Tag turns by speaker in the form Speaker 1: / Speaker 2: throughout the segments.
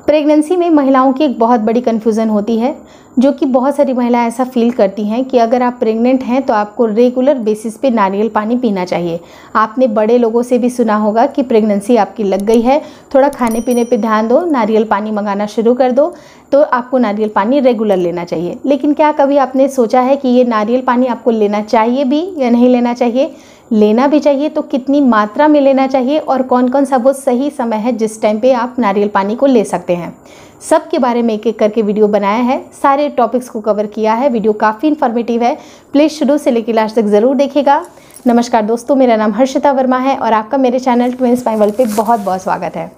Speaker 1: Pregnancy में महिलाओं की एक बहुत बड़ी कन्फ्यूज़न होती है, जो कि बहुत सारी महिलाएं ऐसा फील करती हैं कि अगर आप प्रेग्नेंट हैं तो आपको रेगुलर बेसिस पे नारियल पानी पीना चाहिए। आपने बड़े लोगों से भी सुना होगा कि प्रेगनेंसी आपकी लग गई है, थोड़ा खाने पीने पे ध्यान दो, नारियल पानी मंगाना शुरू कर दो, तो आपको नारियल पानी रेगुलर लेना चाहिए। लेकिन क्या कभी आपने सोचा है कि ये नारियल पानी आपको लेना चाहिए भी या नहीं लेना चाहिए? लेना भी चाहिए तो कितनी मात्रा में लेना चाहिए और कौन कौन सा वो सही समय है जिस टाइम पे आप नारियल पानी को ले सकते हैं, सब के बारे में एक एक करके वीडियो बनाया है। सारे टॉपिक्स को कवर किया है। वीडियो काफ़ी इन्फॉर्मेटिव है, प्लीज़ शुरू से लेकर लास्ट तक ज़रूर देखिएगा। नमस्कार दोस्तों, मेरा नाम हर्षिता वर्मा है और आपका मेरे चैनल ट्विंस माय वर्ल्ड पे बहुत बहुत स्वागत है।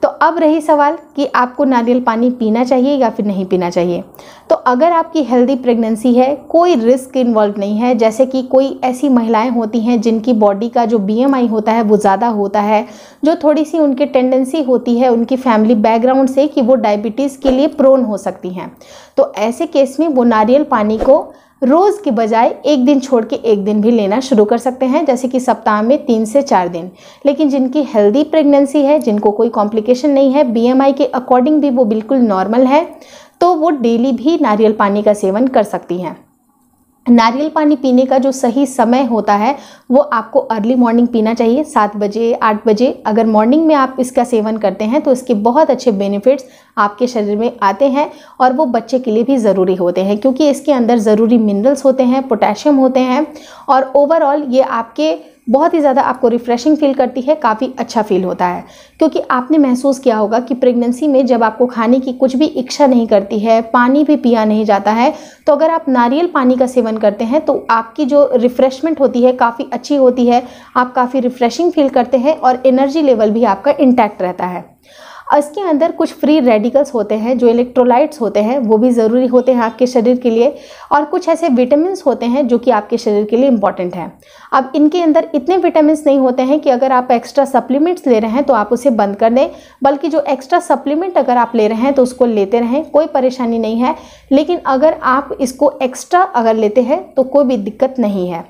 Speaker 1: तो अब रही सवाल कि आपको नारियल पानी पीना चाहिए या फिर नहीं पीना चाहिए। तो अगर आपकी हेल्दी प्रेगनेंसी है, कोई रिस्क इन्वॉल्व नहीं है, जैसे कि कोई ऐसी महिलाएं होती हैं जिनकी बॉडी का जो BMI होता है वो ज़्यादा होता है, जो थोड़ी सी उनकी टेंडेंसी होती है उनकी फैमिली बैकग्राउंड से कि वो डायबिटीज़ के लिए प्रोन हो सकती हैं, तो ऐसे केस में वो नारियल पानी को रोज़ की बजाय एक दिन छोड़ के एक दिन भी लेना शुरू कर सकते हैं, जैसे कि सप्ताह में 3 से 4 दिन। लेकिन जिनकी हेल्दी प्रेगनेंसी है, जिनको कोई कॉम्प्लिकेशन नहीं है, BMI के अकॉर्डिंग भी वो बिल्कुल नॉर्मल है, तो वो डेली भी नारियल पानी का सेवन कर सकती हैं। नारियल पानी पीने का जो सही समय होता है वो आपको अर्ली मॉर्निंग पीना चाहिए, 7 बजे 8 बजे। अगर मॉर्निंग में आप इसका सेवन करते हैं तो इसके बहुत अच्छे बेनिफिट्स आपके शरीर में आते हैं और वो बच्चे के लिए भी ज़रूरी होते हैं, क्योंकि इसके अंदर ज़रूरी मिनरल्स होते हैं, पोटेशियम होते हैं और ओवरऑल ये आपके बहुत ही ज़्यादा आपको रिफ़्रेशिंग फील करती है, काफ़ी अच्छा फील होता है। क्योंकि आपने महसूस किया होगा कि प्रेगनेंसी में जब आपको खाने की कुछ भी इच्छा नहीं करती है, पानी भी पिया नहीं जाता है, तो अगर आप नारियल पानी का सेवन करते हैं तो आपकी जो रिफ़्रेशमेंट होती है काफ़ी अच्छी होती है, आप काफ़ी रिफ़्रेशिंग फील करते हैं और एनर्जी लेवल भी आपका इंटैक्ट रहता है। इसके अंदर कुछ फ्री रेडिकल्स होते हैं, जो इलेक्ट्रोलाइट्स होते हैं, वो भी ज़रूरी होते हैं आपके शरीर के लिए, और कुछ ऐसे विटामिन्स होते हैं जो कि आपके शरीर के लिए इम्पॉर्टेंट हैं। अब इनके अंदर इतने विटामिन्स नहीं होते हैं कि अगर आप एक्स्ट्रा सप्लीमेंट्स ले रहे हैं तो आप उसे बंद कर दें, बल्कि जो एक्स्ट्रा सप्लीमेंट अगर आप ले रहे हैं तो उसको लेते रहें, कोई परेशानी नहीं है। लेकिन अगर आप इसको एक्स्ट्रा अगर लेते हैं तो कोई भी दिक्कत नहीं है।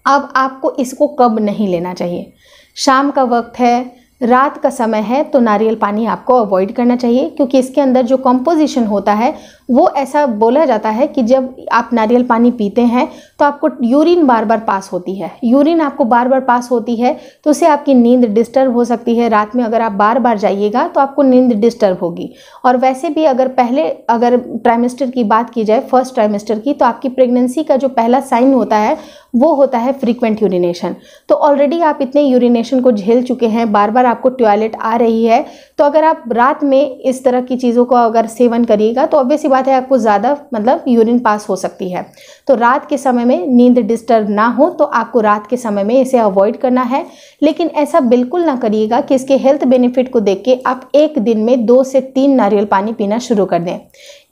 Speaker 1: अब आपको इसको कब नहीं लेना चाहिए? शाम का वक्त है, रात का समय है, तो नारियल पानी आपको अवॉइड करना चाहिए, क्योंकि इसके अंदर जो कंपोजिशन होता है वो ऐसा बोला जाता है कि जब आप नारियल पानी पीते हैं तो आपको यूरिन बार बार पास होती है। यूरिन आपको बार बार पास होती है तो उससे आपकी नींद डिस्टर्ब हो सकती है। रात में अगर आप बार बार जाइएगा तो आपको नींद डिस्टर्ब होगी। और वैसे भी अगर ट्राइमेस्टर की बात की जाए, फर्स्ट ट्राइमेस्टर की, तो आपकी प्रेगनेंसी का जो पहला साइन होता है वो होता है फ्रीक्वेंट यूरिनेशन। तो ऑलरेडी आप इतने यूरिनेशन को झेल चुके हैं, बार बार आपको टॉयलेट आ रही है, तो अगर आप रात में इस तरह की चीज़ों को अगर सेवन करिएगा तो ऑब्वियस सी बात है आपको ज़्यादा यूरिन पास हो सकती है। तो रात के समय में नींद डिस्टर्ब ना हो तो आपको रात के समय में इसे अवॉइड करना है। लेकिन ऐसा बिल्कुल ना करिएगा कि इसके हेल्थ बेनिफिट को देख के आप एक दिन में 2 से 3 नारियल पानी पीना शुरू कर दें।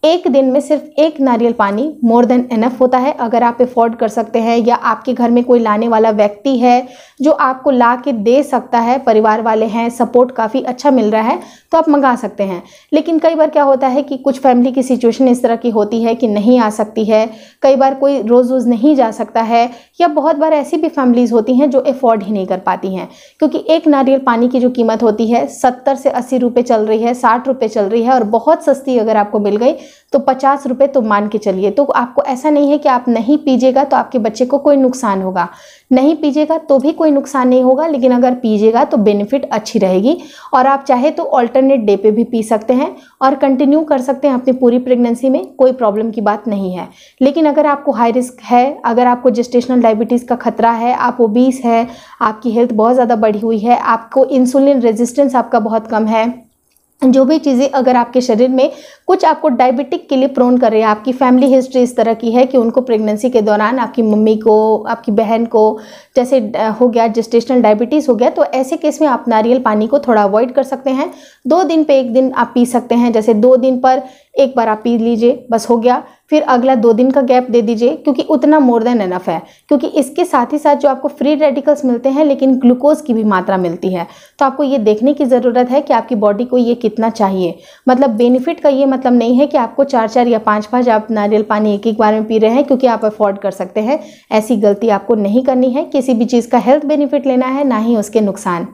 Speaker 1: एक दिन में सिर्फ 1 नारियल पानी मोर देन इनफ होता है। अगर आप अफोर्ड कर सकते हैं या आपके घर में कोई लाने वाला व्यक्ति है जो आपको ला के दे सकता है, परिवार वाले हैं, सपोर्ट काफ़ी अच्छा मिल रहा है, तो आप मंगा सकते हैं। लेकिन कई बार क्या होता है कि कुछ फैमिली की सिचुएशन इस तरह की होती है कि नहीं आ सकती है, कई बार कोई रोज़ रोज़ नहीं जा सकता है, या बहुत बार ऐसी भी फैमिलीज़ होती हैं जो अफोर्ड ही नहीं कर पाती हैं, क्योंकि 1 नारियल पानी की जो कीमत होती है 70 से 80 रुपये चल रही है, 60 रुपये चल रही है, और बहुत सस्ती अगर आपको मिल गई तो 50 रुपये तो मान के चलिए। तो आपको ऐसा नहीं है कि आप नहीं पीजिएगा तो आपके बच्चे को कोई नुकसान होगा, नहीं पीजिएगा तो भी कोई नुकसान नहीं होगा, लेकिन अगर पीजिएगा तो बेनिफिट अच्छी रहेगी। और आप चाहे तो ऑल्टरनेट डे पे भी पी सकते हैं और कंटिन्यू कर सकते हैं अपनी पूरी प्रेगनेंसी में, कोई प्रॉब्लम की बात नहीं है। लेकिन अगर आपको हाई रिस्क है, अगर आपको जेस्टेशनल डायबिटीज़ का खतरा है, आप ओबीस है, आपकी हेल्थ बहुत ज़्यादा बढ़ी हुई है, आपको इंसुलिन रेजिस्टेंस आपका बहुत कम है, जो भी चीज़ें अगर आपके शरीर में कुछ आपको डायबिटिक के लिए प्रोन कर रही है, आपकी फैमिली हिस्ट्री इस तरह की है कि उनको प्रेगनेंसी के दौरान आपकी मम्मी को, आपकी बहन को जैसे हो गया जेस्टेशनल डायबिटीज़ हो गया, तो ऐसे केस में आप नारियल पानी को थोड़ा अवॉइड कर सकते हैं। 2 दिन पे 1 दिन आप पी सकते हैं, जैसे 2 दिन पर एक बार आप पी लीजिए, बस हो गया। फिर अगला 2 दिन का गैप दे दीजिए, क्योंकि उतना मोर देन एनफ है। क्योंकि इसके साथ ही साथ जो आपको फ्री रेडिकल्स मिलते हैं, लेकिन ग्लूकोज की भी मात्रा मिलती है। तो आपको ये देखने की ज़रूरत है कि आपकी बॉडी को ये कितना चाहिए। मतलब बेनिफिट का ये मतलब नहीं है कि आपको 4-4 या 5-5 आप नारियल पानी एक बार में पी रहे हैं क्योंकि आप अफोर्ड कर सकते हैं। ऐसी गलती आपको नहीं करनी है। किसी भी चीज़ का हेल्थ बेनिफिट लेना है, ना ही उसके नुकसान।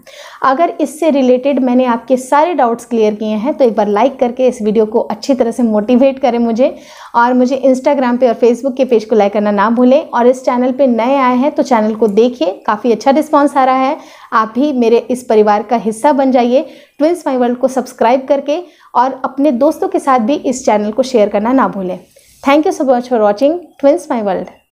Speaker 1: अगर इससे रिलेटेड मैंने आपके सारे डाउट्स क्लियर किए हैं, तो एक बार लाइक करके इस वीडियो को अच्छी तरह से मोटिवेट करें मुझे। और मुझे इंस्टाग्राम पे और फेसबुक के पेज को लाइक करना ना भूलें। और इस चैनल पे नए आए हैं तो चैनल को देखिए, काफ़ी अच्छा रिस्पांस आ रहा है। आप भी मेरे इस परिवार का हिस्सा बन जाइए ट्विंस माई वर्ल्ड को सब्सक्राइब करके, और अपने दोस्तों के साथ भी इस चैनल को शेयर करना ना भूलें। Thank you so much for watching twins my world.